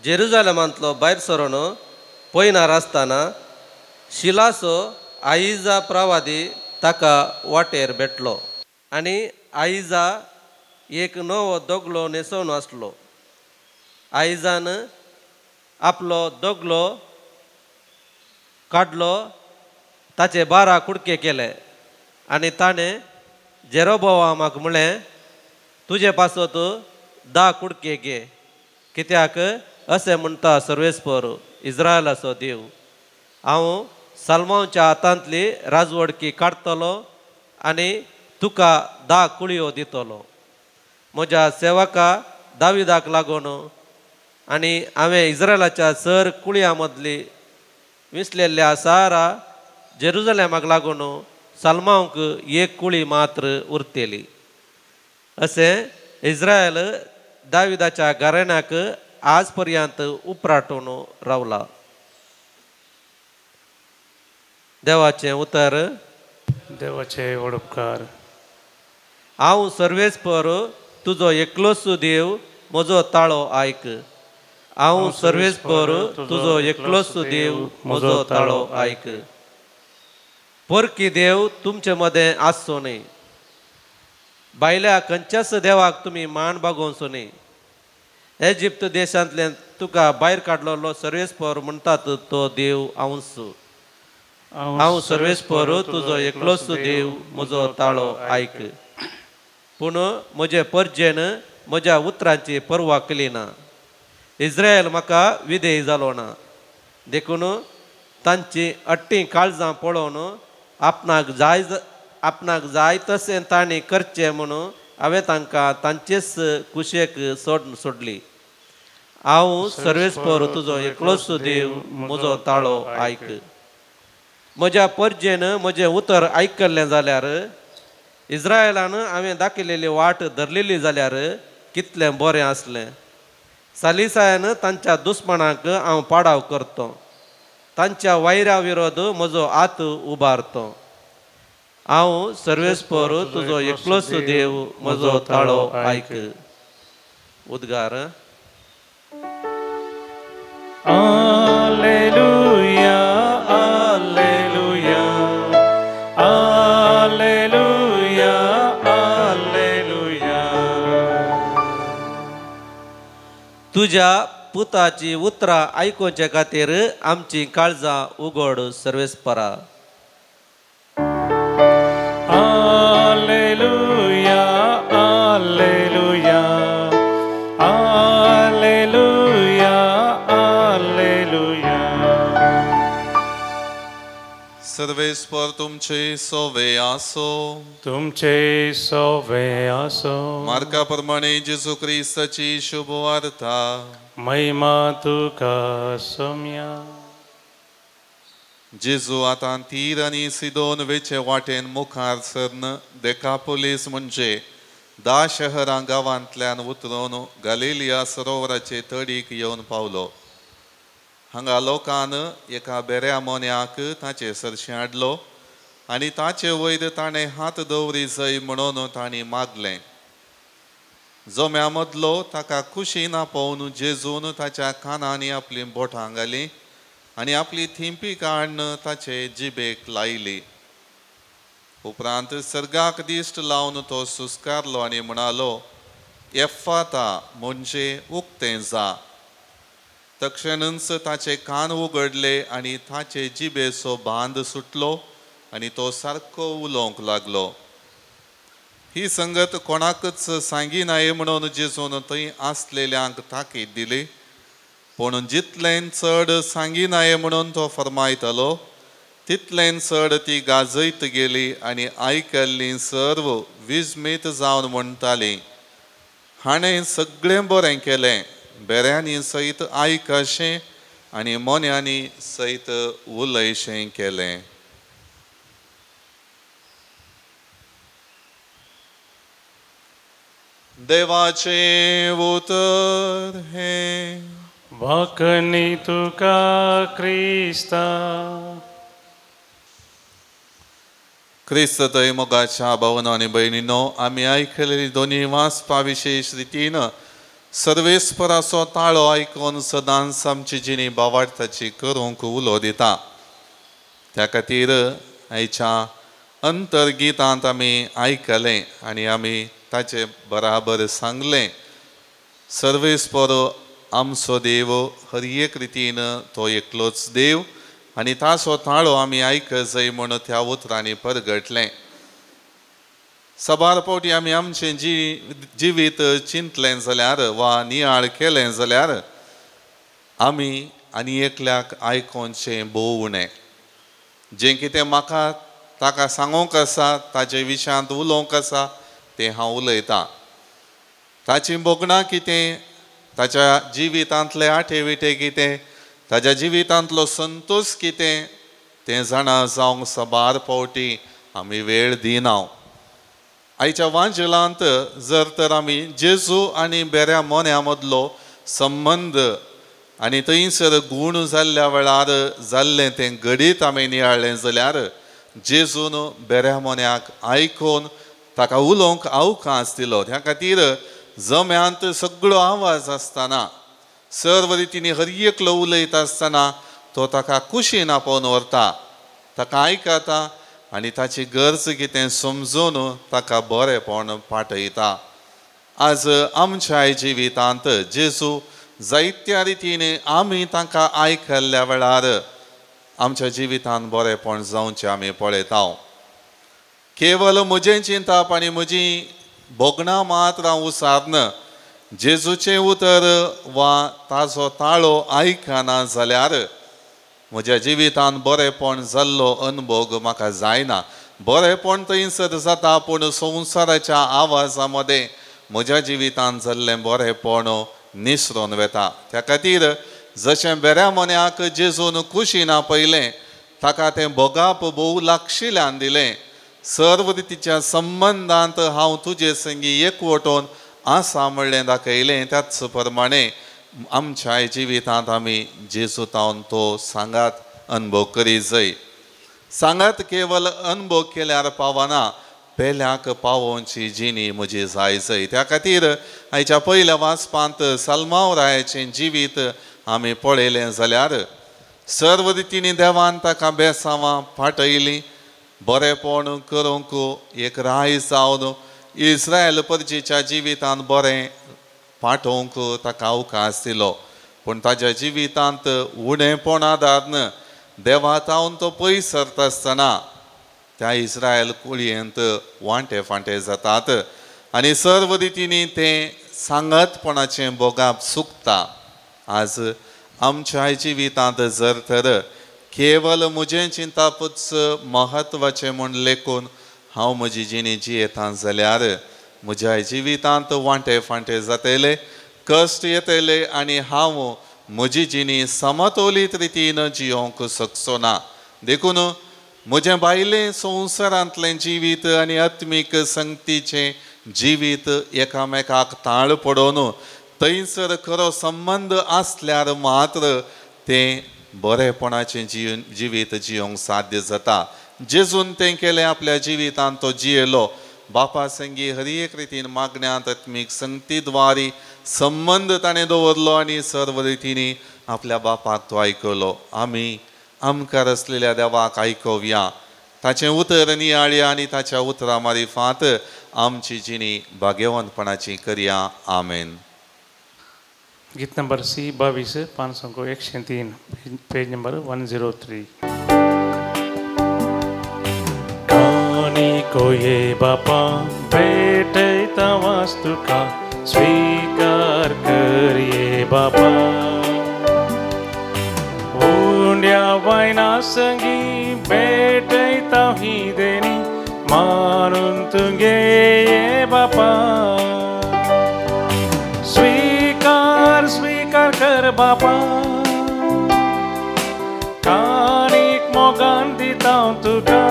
जेरुजालेमांतलो भायर सरोन पयनार आसतना शिलासो आईजा प्रवादी ताका वाटेर भेटलो आनी आईजा एक नवो दोगलो न्हेसोवन आसलो. आईजान आपलो दोगलो काडलो, ताचे 12 कुडके केले आनी ताणें जेरोबोआमाक म्हळें, तुजे पासत 10 कुडके घे, कित्याक अशें म्हणटा सर्वेस्पर इस्रायलाचो देव, हांव साल्मांच्या हातांतली राजवडकी काडटलो आनी तुका 10 कुळयो दितलो. म्हज्या सेवका दाविदाक लागून आनी हांवें इस्रायलाच्या सर कुळयां मदली विसलेल्या सारा जेरुजलेमाक लागून साल्मांक एक कुळी मात्र उरतेली. अशें इस्रायल दाविदाच्या घराण्याक आज पर्यंत उपराटून रावला. देवाचें उतर. देवाचे व्हड उपकार. हांव सर्वेस्पर तुजो एकलोच देव, म्हजो ताळो आयक. हांव सर्वेस्पर तुजो एकलोच देव, म्हजो ताळो आयक. परकी देव तुमचे मदें आसचो न्ही. भायल्या खंयच्याच देवाक तुमी मान बागोवचो न्ही. इजिप्त देशांतल्यान तुका भायर काडलेलो सर्वेस्पर म्हणटात तो देव हांवूच. हांव सर्वेस्पर तुजो एकलोच देव, म्हजो ताळो आयक. पूण म्हजे परजेन म्हज्या उतरांची परवा केली ना. इस्रायल म्हाका विधेय जालो ना. देखून तांची अट्टी काळजां पळोवन आपणाक जाय तशें तांणी करचें म्हणून हांवें तांकां तांचेच कुशेक सोडली. हांव सर्वेस्पर तुजो एकलोच देव, म्हजो ताळो आयक. म्हज्या परजेन म्हजें उतर आयकल्लें जाल्यार, इस्रायलान हांवें दाखयलेली वाट धरलेली जाल्यार कितलें बरें आसलें. सालिसायन तांच्या दुस्मनाक हांव पाडाव करतों. तांच्या वैऱ्या विरोध म्हजो हात उबारतो. हांव सर्वेस्पर तुजो एकलोच देव, म्हजो ताळो आयक. उद्गार. Alleluia, Alleluia, Alleluia. तुज्या पुताची उतरां आयकोवचे खातीर आमची काळजां उगड सर्वेस्परा. Alleluia, Alleluia, Alleluia, Alleluia. सर्वेस्पर तुमचे सोवे आसो. तुमचे सोवे आसो. मार्का प्रमाणे जेजू क्रिस्ताची शुभ वार्ता. महिमा तुका सोम्या. जेजू आतां तीर आनी सिदोन वेचे वाटेन मुखार सरन देकापोलीस म्हणजे 10 शहरां गांवांतल्यान उतरून गलिलिया सरोवराचे तडीक येवन पावलो. हांगा लोकान एका बऱ्या मोन्याक ताचे सरशी हाडलो आनी ताचे वयर ताणें हात दवरी जय म्हणून तांणी मागलें. जोम्या मदलो ताका कुशीन आपोवन जेजून ताच्या कानांनी आपली बोटां घालीं आनी आपली थिंपी काडून ताचे जिबेक लायली. उपरांत सर्गाक दिश्ट लावन तो सुस्कारलो आनी म्हणालो, एफ्फाता म्हणजे उक्तें जा. तक्षणच ताचे कान उगडले आनी ताचे जिबेचो बांद सुटलो आनी तो सारको उलोवंक लागलो. ही संगत कोणाकच सांगिनाये म्हणून जेजून थंय आसलेल्यांक ताकीद दिली. पूण जितलें चड सांगिनाये म्हणून तो फरमायतालो तितलें चड ती गाजयत गेली आनी आयकल्लीं सर्व विस्मीत जावन म्हणटालीं, हाणें सगळें बरें केलें. बेऱ्यांनी सयत आयकशें आनी मोन्यांनी सयत उलयशें केलें. देवाचें उतर हें. वाकणी तुका क्रिस्ता. क्रिस्त थंय मोगाच्या भावनो आनी भयणीनो, आमी आयकलेली दोनी वाचपा विशेश रितीन सर्वेस्पराचो ताळो आयकून सदांच आमची जिणी भावार्थाची करूंक उलो दिता. त्या खातीर आयच्या अंतर्गितांत आमी आयकलें आनी आमी ताचे बराबर सांगलें, सर्वेस्परो आमचो देव हर एक रितीन तो एकलोच देव आनी ताचो ताळो आमी आयक जाय म्हूण त्या उतरांनी परगटलें. सबार फावटी आमी आमचें जिवीत चिंतलें जाल्यार वा नियाळ केलें जाल्यार आमी आनी एकल्याक आयकोवचें भोव उणें. जें कितें म्हाका ताका सांगूंक आसा, ताचे विशयांत उलोवंक आसा, तें हांव उलयतां. ताची बोगणां कितें, ताच्या जिवितांतले आठे कितें, ताच्या जिवितांतलो संतोश कितें, तें जाणा जावंक सबार फावटी आमी वेळ दिना. आयच्या वांजेलांत जर तर आमी जेजू आनी बेऱ्या मोन्या मदलो संबंद आनी थंयसर गूण जाल्ल्या वेळार जाल्लें तें घडीत आमी नियाळ्ळें जाल्यार जेजून बेऱ्या मोन्याक आयकून ताका उलोवंक अवकाश दिलो. त्या खातीर जम्यांत सगळो आवाज आसतना, सर्व रितींनी हर एकलो उलयत आसतना तो ताका कुशीन आपोवन व्हरता, ताका आयकता आनी ताची गरज कितें समजून ताका बरेंपण पाठयता. आज आमच्या जिवितांत जेजू जायत्या रितीन आमी ताका आयकल्ल्या वेळार आमच्या जिवितांत बरेंपण जावचें आमी पळयता. केवल म्हजें चिंतप आनी म्हजी बोगणां मात हांव उसारन जेजूचें उतर वा ताचो ताळो आयकना जाल्यार म्हज्या जिवितांत बरेंपण जाल्लो अनुभव म्हाका जायना. बरेंपण थंयसर जाता पूण संवसाराच्या आवाजा मदें म्हज्या जिवितांत जाल्लें बरेंपण निसरून वेता. त्या खातीर जशें बेऱ्या मोन्याक जेजून कुशीन आपयलें, ताका तें भोगाप भोव लागशिल्ल्यान दिलें. सर्व रितीच्या संबंदांत हांव तुजे संगी एकवटून आसा म्हणलें दाखयलें. त्याच प्रमाणे आमच्या जिवितांत आमी जेजू तावन तो सांगात अनुभव करी जाय. सांगात केवल अनुभव केल्यार पावना, पेल्याक पावोवची जिणी म्हजी जाय जाय. त्या खातीर आयच्या पयल्या वाचपांत सल्मावरायाचें जिवीत आमी पळयलें जाल्यार सर्व रितींनी देवान ताका बेसांवां पाठयलीं. बरेंपण करूंक एक राय जावन इस्रायल परजेच्या जिवितांत बरें पाठोवंक ताका अवकाश दिलो. पूण ताच्या जिवितांत उणेपणादारन देवातावन तो पयस सरता आसतना त्या इस्रायल कुळयेंत वांटे फांटे जातात आनी सर्व रितींनी ते सांगतपणाचें बोगाप चुकता. आज आमच्या जिवितांत जर तर केवल म्हजें चिंतापूच महत्वाचें म्हूण लेखून हांव म्हजी जिणी जियेतां जाल्यार म्हज्या जिवितांत वांटे फांटे जातले, कश्ट येतले आनी हांव म्हजी जिणी समतोलीत रितीन जियोंक शकचो ना. देखून म्हजें भायलें संवसारांतलें जिवीत आनी आत्मीक संगतीचें जिवीत एकामेकाक ताळ पडोवन थंयसर खरो संबंद आसल्यार मात्र तें बरेपणाचें जिवीत जियोंक साध्य जाता. जेजून तें केलें, आपल्या जिवितांत तो जियेलो. बापा संगी हर एक रितीन मागण्यांत आत्मीक संगतीद्वारी संबंद ताणें दवरलो आनी सर्व रितींनी आपल्या बापाक तो आयकलो. आमी आमकां रचलेल्या देवाक आयकोवया, ताचें उतर नियाळया आनी ताच्या उतरा मारिफांत आमची जिणी भाग्यवंतपणाची करया. आमेन. गीत नंबर C 22 503 पेज नंबर 103. कानिको ये बापा भेटैता वास्तु का स्वीकार कर ये बापा. उंड्या वायना संगी भेटैता ही देणी मारून तुंगे ये बापा. स्वीकार कर बापा, कानीक मोगान दिता तुका.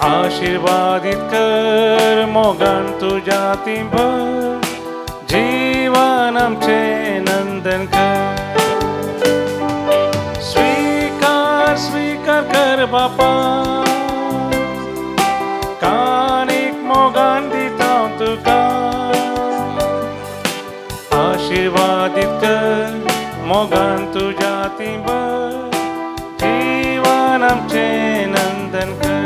आशीर्वादित कर मोगान तुझ्या तिंभर, जीवन आमचे नंदन कर. स्वीकार कर बापा, कानीक मोगान दिता तुका. आशीर्वादित कर मोगान तुझ्या तिंभर, जीवन आमचे नंदन कर.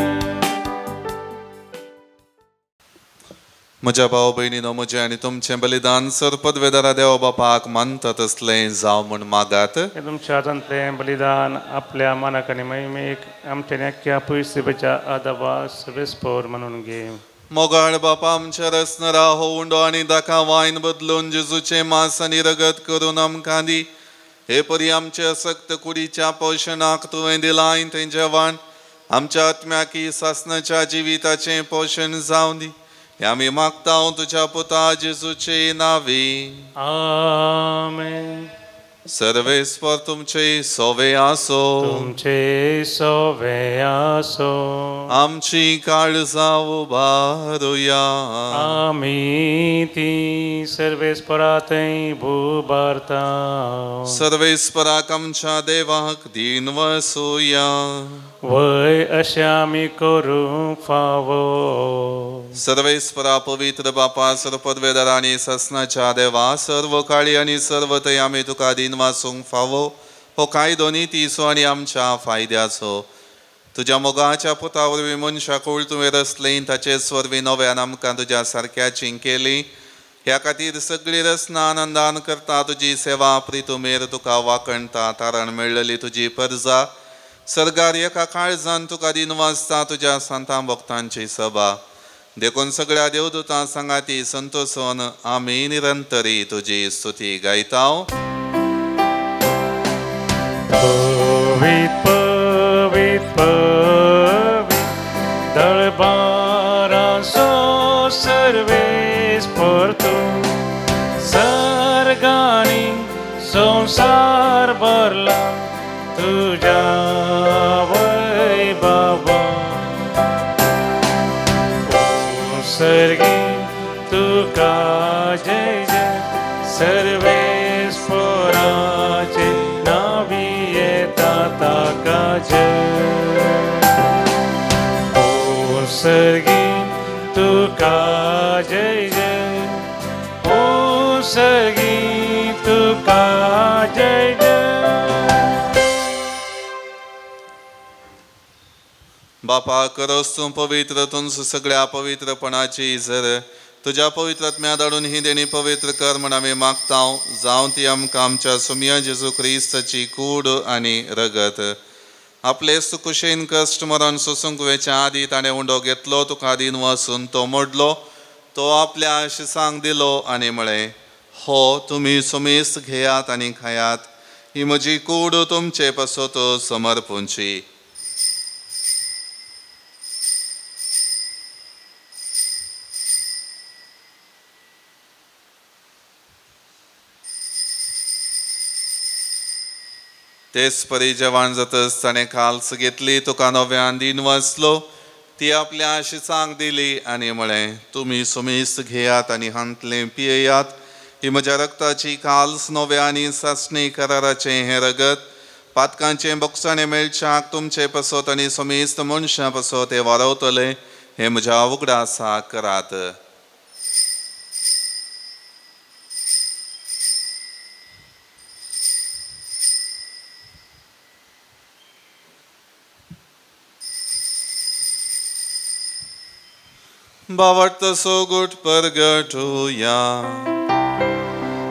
म्हज्या भाव भयणीनो, म्हजें आनी तुमचें बलिदान सरपदवेदारा देवा बापाक मानता तसलें जावं म्हूण मागात. तुमच्या हातांतलें बलिदान आपल्या मनाक आनी महिमेक आमच्या नेक्या पुयसिबेच्या आदावास वेस्पोर म्हणून घे. मोगाळ बापा, आमच्या रसनरा हो उंडो आनी दाका वायन बदलून जेजूचें मांस आनी रगत करून आमकां दी. हे परी आमच्या सक्त कुडीच्या पोशणाक तुवें दिलां तें जेवण आमच्या आत्म्याकी सासणाच्या जिविताचें पोशण जावं दी. हे आमी मागता तुझ्या पुता जेजूचे नावी. आमेन. सर्वेस्पर तुमचे सोवे आसो. तुमचे सोवे आसो. आमची काळजां उबारुया. आमी ती सर्वेस्परातय भुबारता. सर्वेस्पराक आमच्या देवाक दिन वसूया. वय अशें आमी करूंक फावो. सर्वेस्परा पवित्र बापा, सरपदवेदारा आनी ससनाच्या देवा, सर्व काळी आनी सर्व थंय आमी तुका दिन वासूंक फावो. हो कायदो नितीचो आनी आमच्या फायद्याचो. तुज्या मोगाच्या पुता वरवीं मनशाक कुळ तुवें रचलें, ताचे स्वरवीं नव्यान आमकां तुज्या सारक्याची केली. ह्या खातीर सगळीं रसना आनंदान करता तुजी सेवा प्रितुमेर तुका वाकणटा. तारण मेळ्ळली तुजी परजा सर्गार एका काळजान तुका दिन वाजता तुज्या संतां भक्तांची सभा. देखून सगळ्या देवदूतां सांगाती संतोषोन आमी निरंतरी तुजी स्तुती गायता. पवित्र पवित्र पवित्र दरबाराचो सर्वेस्पर तूं. सर्गांनी संसार भरला तुझ्या वैभवा. सर्गी तुका जय जय, सर्वेस्पराचे नावी येता ताका जय. ओ सर्गी तुका जय जय, ओ सर्गी तुका जय जय. बापा, करोस तूं पवित्र तुंच सगळ्या पवित्रपणाची जर तुझ्या पवित्र आत्म्या धाडून ही देणी पवित्र कर म्हण आमी मागताव. जावं ती आमकां आमच्या सुमया जेजू क्रिस्ताची कूड आनी रगत. आपले सुकुशेन कश्ट मरण सोसूंक वेच्या आदी ताणें उंडो घेतलो, तुका आदीन वचून तो मोडलो, तो आपल्या आशिसांक दिलो आनी म्हळें, हो तुमी सुमेस्त घेयात आनी खायात, ही म्हजी कूड तुमचे पासत समर्पूंची. तेच परी जेवण जातच ताणें खालस घेतली, तुका नव्यान दिन वचलो, ती आपल्या आशिसांक दिली आनी म्हळें, तुमी सुमेस्त घेयात आनी हांतले पियेयात, ही म्हज्या रक्ताची खालस नव्या आनी सासणी कराराचें हें रगत, पातकांचें बोगसाणें मेळच्याक तुमचे पासत आनी सुमेस्त मनशां पासत हें वारवतलें, हें म्हज्या उगडासा करात. बावटतो सोगुट परगटुया.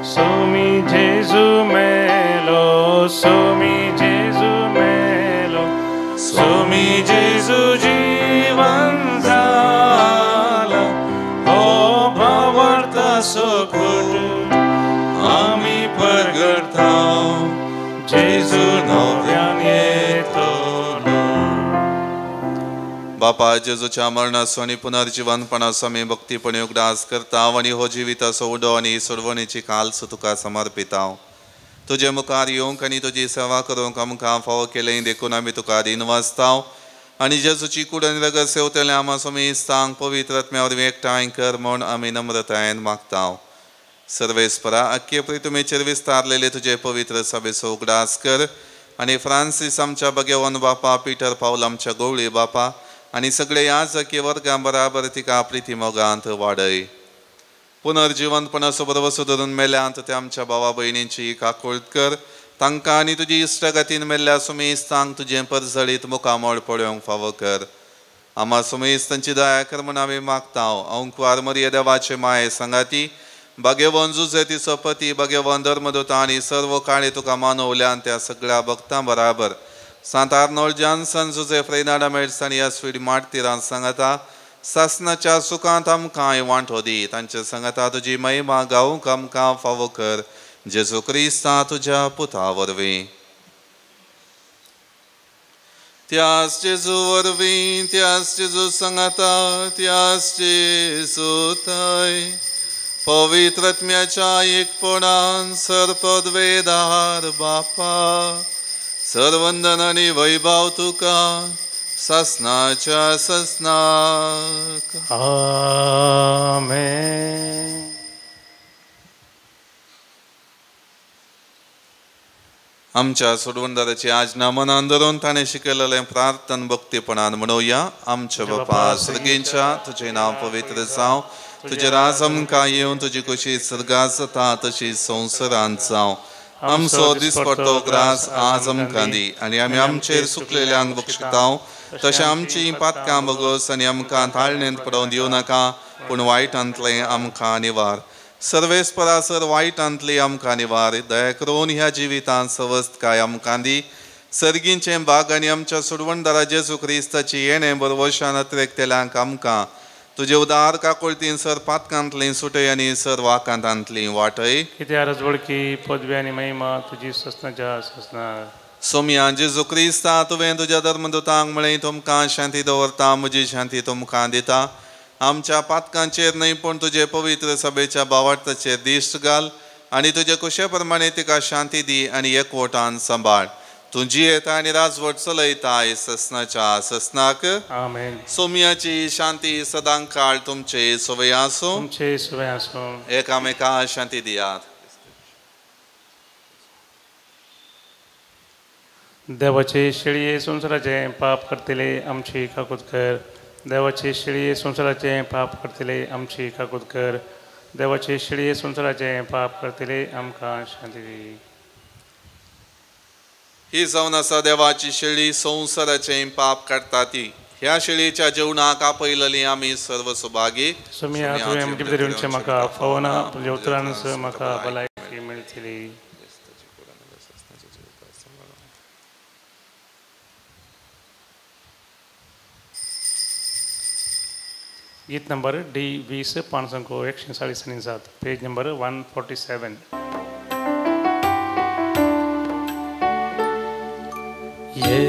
सोमी जेजू मेलो, सोमी जेजू मेलो, सोमी जेजू जीवन जाला. हो बावटता सोगुट आमी परगटाव, जेजू नव्यान येतलो. बापा जेजूच्या मरणाचो आनी पुनर्जीवनपणाचो आमी भक्तीपणी उगडास करताव आनी हो जिविताचो उडो आनी सोडवणेची काल्स तुका समर्पिताव. तुजे मुखार येवंक आनी तुजी सेवा करूंक आमकां फावो केलें देखून आमी तुका आदीन वाचताव आनी जेजूची कूड आनी रगत सेवतले आमा सुमेस्तांक पवित्र आत्म्या वरवीं एकठांय कर म्हूण आमी नम्रतायेन मागताव. सर्वेस्परा अख्खे प्रितुमेचेर विस्तारलेले तुजे पवित्र सभेचो उगडास कर आनी फ्रांसीस आमच्या भगेवन बापा, पिटर पावल आमच्या गवळी बापा आनी सगळे याजकी वर्गां बराबर तिका प्रिती मोगांत वाडय. पुनर्जीवनपणाचो बरोवसो धरून मेल्यांत ते आमच्या भावा भयणींची काकुळट कर, तांकां आनी तुजी इश्टगतीन मेल्ल्या सुमेस्तांक तुजें परजळीत मुखामोळ पळोवंक फावो कर. आमा सुमेस्तांची दया कर म्हूण आमी मागताव. अंकुवार मरिये देवाचे माये संगाती, भगेवन जुजे तिचो पती, भगेवन धर्मदूता आनी सर्व काळी तुका मानवल्यान त्या सगळ्या भक्तां बराबर सांत आर्नोल्ड जॉन्सन, जुझेफ रेनाडा मेड्स आनी स्वीड मार्तिरां सांगता सासनाच्या सुखांत आमकां वांटो दी. तांच्या सांगता तुजी महिमा गावूंक आमकां फावो कर. जेजू क्रिस्ता तुज्या पुता वरवीं. त्याच जेजू वरवीं, त्याच जेजू सांगता, त्याच जेजू थंय पवित्र आत्म्याच्या एकपणान सर्पद्वेदार बापा, सर्वंदन आनी वैभव तुका सासनाच्या ससनाक. आमेन. आमच्या सोडवणदाराची आज्ञा मनान धरून ताणें शिकयलेलें प्रार्थन भक्तीपणान म्हणुया. आमच्या बापा सर्गेच्या, तुजें नांव पवित्र जावं, तुजें राज आमकां येवं, तुजी कुशी स्वर्गांत जाता तशी संवसारांत जावं. आमचो दिसपडटो ग्रास आज आमकां दी आनी आमी आमचेर सुकलेल्यांक बक्षिताव, तशें आमची पातकां बगोस आनी आमकां ताळणेंत पडोवन दिवं नाका, पूण वायटांतलें आमकां निवार. सर्वेस्परासर वायटांतली आमकां निवार. दया करून ह्या जिवितांत सवस्तकाय आमकां दी. सर्गींचें भाग आनी आमच्या सोडवणदारा जेजू क्रिस्ताची येणें बरोवशान अतिरेकतेल्यांक आमकां तुजे उदार काकुळतीन सर पातकांतलीं सुटय आनी सर वाकांतांतलीं वाटय. कित्याक रजवडकी, पदवी आनी महिमा तुजी ससनाच्या ससनार. सोम्या जेजू क्रिस्ता, तुवें तुज्या धर्मदूतांक म्हळें तुमकां शांती दवरता, म्हजी शांती तुमकां दिता. आमच्या पातकांचेर न्हय पूण तुजे पवित्र सभेच्या बावटाचेर दिश्ट घाल आनी तुजे कुशे प्रमाणे तिका शांती दी आनी एकवटान सांबाळ. तूं जियेता आनी राजवट चलयताय ससनाच्या ससनाक. आमेन. सोम्याची शांती सदां काळ तुमचे सवय आसूं. तुमचे सवय आसूं. एकामेकां शांती दियात. देवाचे शेळये संवसाराचे पाप करतले आमची काकूत कर. देवाचे शेळये संवसाराचे पाप करतले आमची काकूत कर. देवाचे शेळये संवसाराचे पाप करतले आमकां शांती दी. ही जावन आसा देवाची शेळी संवसाराचें पाप काडटा ती. ह्या शेळीच्या जेवणाक आपयलेली आमी सर्व सुभागी सुमी तुवें आमचे भितर येवचे म्हाका फावना जेवतरानच म्हाका भलायकी मेळटली. गीत नंबर D20 500 147 पेज नंबर 147. ये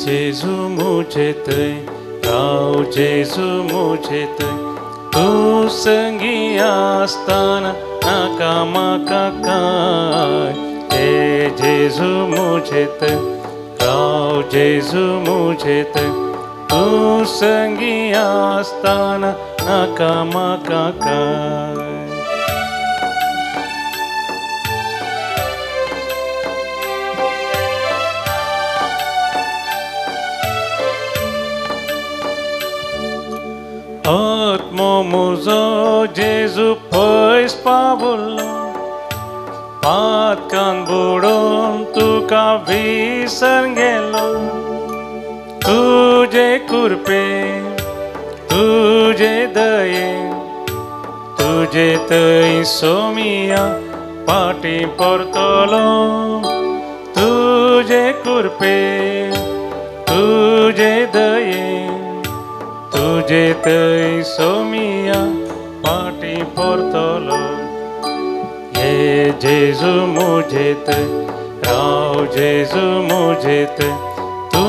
जेजू मुझे तय राव जेजू मुझे तय तू संगी आसताना नाका म्हाका काय. ये जेजू मुझे तय राव जेजू मुझे तय तू संगी आसताना नाका म्हाका काय. आत्मो म्हजो जेजू पयस पावलो पातकान बुडोवन तुका विसरून गेलो. तुजे कृपे तुजे दये तुजे थंय सोमिया पाटी परतलो. तुजे कृपे तुजे दये तुजे थंय सोमिया पाटी परतलो. ये जेजू मुझे थंय राव जेजू मुझे थंय तू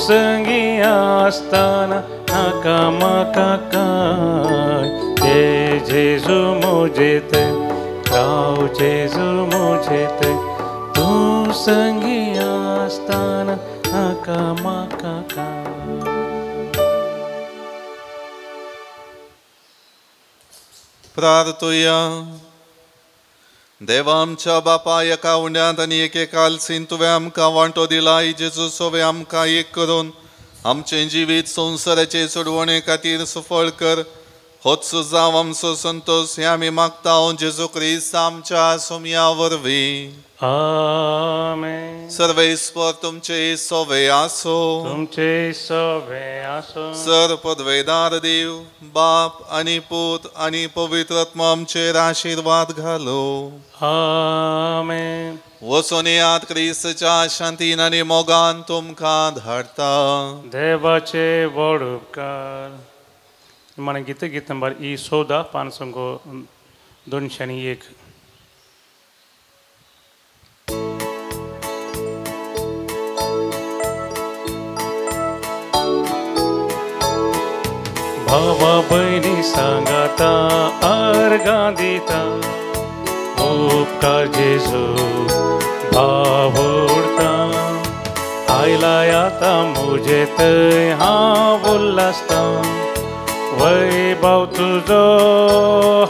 संगी आसताना नाका म्हाका काय. ये जेजू मुझे थंय राव जेजू मुझे थंय तू संगी आसताना नाका म्हाका काय. प्रार्थुया. देवा आमच्या बापा एका उंड्यांत आनी एकेकालसीन तुवें आमकां वांटो दिला. जेजू सोवे आमकां एक करून आमचें जिवीत संवसाराचे सोडवणे खातीर सफळ कर. होच जावं आमचो संतोष हे आमी मागता जेजू क्रिस्त आमच्या सोम्या वरवीं. आमेन. सर्वेस्पर तुमचे सोवे आसो. तुमचे सोवे आसो. सर पदवेदार देव बाप आनी पूत आनी पवित्र आत्मा आमचेर आशीर्वाद घालो. आमेन. वचून येयात क्रिस्ताच्या शांतीन आनी मोगान तुमकां धाडटा. देवाचे व्हड उपकार. निमाणें गीत नंबर E14 501. भावा बहिणी सांगाता अर्गां दिता उपकार जेजू भाव उरता. आयलाय आतां म्हजे थंय हांव उल्हासता. वैभव तुजो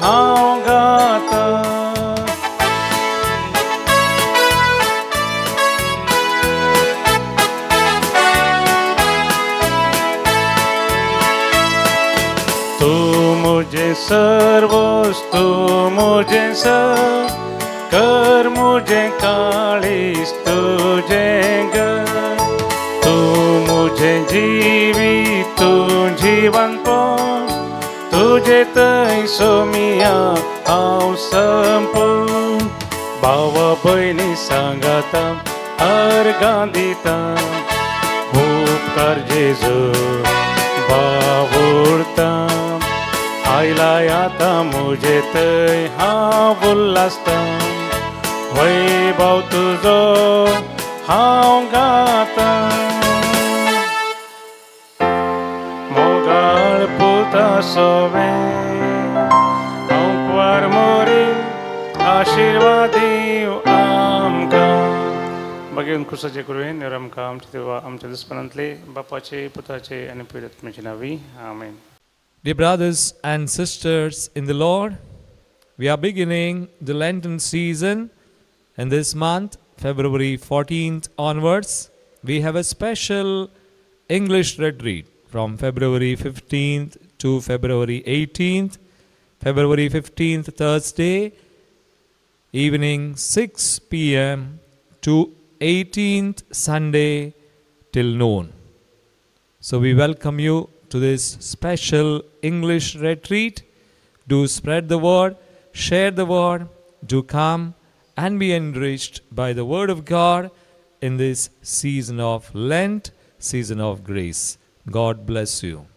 हांव गाता. तू मुझे सर्वोस तू मुझे सर कर मुझे काळीस तुझे घर. तू मुझे जीवी तू जीवनपण तुझे थंय सोमिया हांव संपूर्ण. भावा भयणी सांगाता अर्गां दिता उपकार जेजू भाव उरता. आयलाय आतां म्हजे थंय हांव उल्हासता. वैभव तुजो हांव गाता. मोगाळ पुता सोवे हांव मोरी आशिर्वाद दिव आमकां. बागेन खुशाचे करुवेन आमकां आमच्या दुस्पनांतले बापाचे पुताचे आनी पवित्रात्म्याचे नांवी आमेन. Dear brothers and sisters in the Lord, we are beginning the Lenten season, and this month, February 14th onwards, we have a special English retreat from February 15th to February 18th. February 15th, Thursday, evening 6 p.m. to 18th, Sunday till noon. So we welcome you to this special English retreat. Do spread the word, share the word, do come and be enriched by the word of God in this season of Lent, season of grace. God bless you.